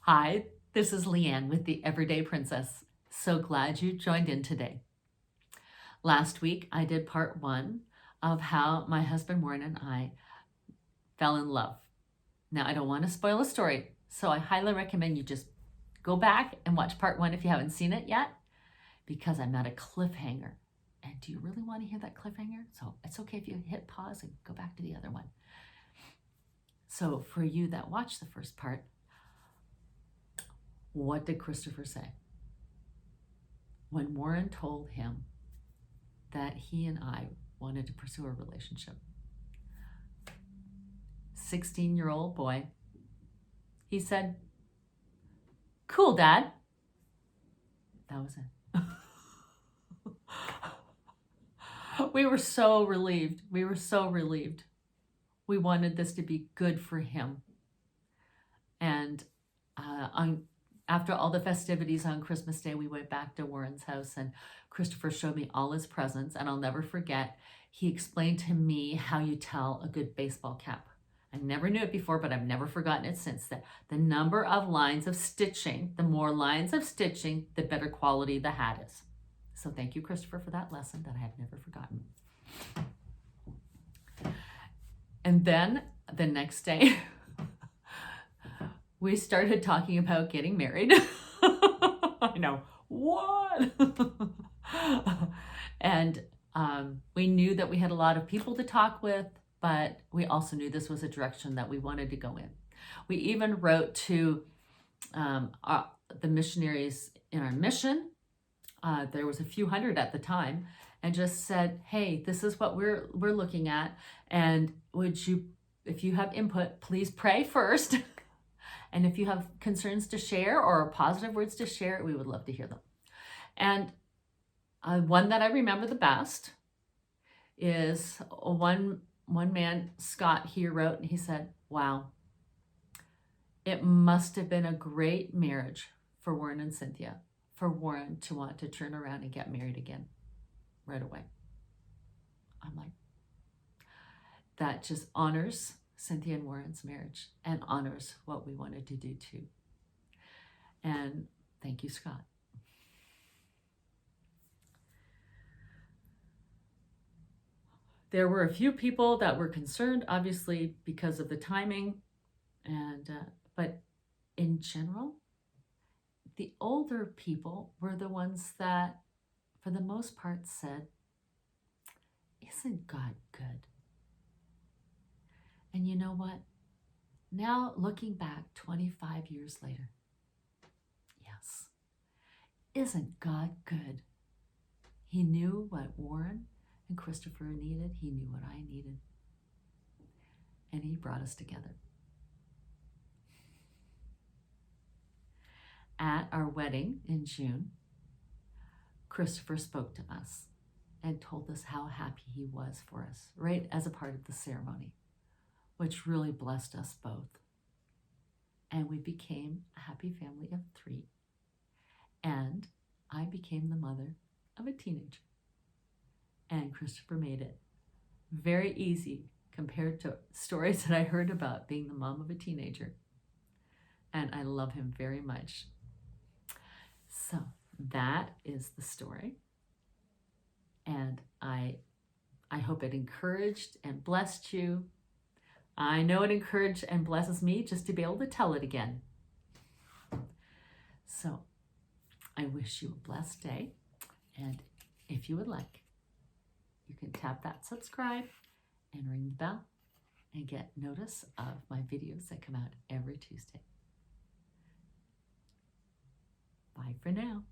Hi, this is Leanne with the Everyday Princess. So glad you joined in today. Last week, I did part one of how my husband Warren and I fell in love. Now, I don't want to spoil a story, so I highly recommend you just go back and watch part one if you haven't seen it yet, because I'm at a cliffhanger. And do you really want to hear that cliffhanger? So it's okay if you hit pause and go back to the other one. So for you that watched the first part, what did Christopher say? When Warren told him that he and I wanted to pursue a relationship. 16-year-old boy. He said, "Cool, Dad." That was it. We were so relieved. We were so relieved. We wanted this to be good for him. And after all the festivities on Christmas Day, we went back to Warren's house and Christopher showed me all his presents, and I'll never forget, he explained to me how you tell a good baseball cap. I never knew it before, but I've never forgotten it since. That the number of lines of stitching, the more lines of stitching, the better quality the hat is. So thank you, Christopher, for that lesson that I have never forgotten. And then the next day, we started talking about getting married. I know, what? And we knew that we had a lot of people to talk with, but we also knew this was a direction that we wanted to go in. We even wrote to the missionaries in our mission. There was a few hundred at the time, and just said, hey, this is what we're looking at, and would you, if you have input, please pray first. And if you have concerns to share or positive words to share, we would love to hear them. And one that I remember the best is one man, Scott, he wrote, and he said, wow, it must have been a great marriage for Warren and Cynthia, for Warren to want to turn around and get married again right away. I'm like, that just honors Cynthia and Warren's marriage and honors what we wanted to do too. And thank you, Scott. There were a few people that were concerned, obviously, because of the timing, and but in general, the older people were the ones that, for the most part, said, isn't God good? And you know what? Now, looking back 25 years later, yes, isn't God good? He knew what Warren and Christopher needed. He knew what I needed. And he brought us together. At our wedding in June, Christopher spoke to us and told us how happy he was for us, right as a part of the ceremony, which really blessed us both. And we became a happy family of 3. And I became the mother of a teenager. And Christopher made it very easy compared to stories that I heard about being the mom of a teenager. And I love him very much. So that is the story. And I hope it encouraged and blessed you. I know it encouraged and blesses me just to be able to tell it again. So I wish you a blessed day. And if you would like, you can tap that subscribe and ring the bell and get notice of my videos that come out every Tuesday. Bye for now.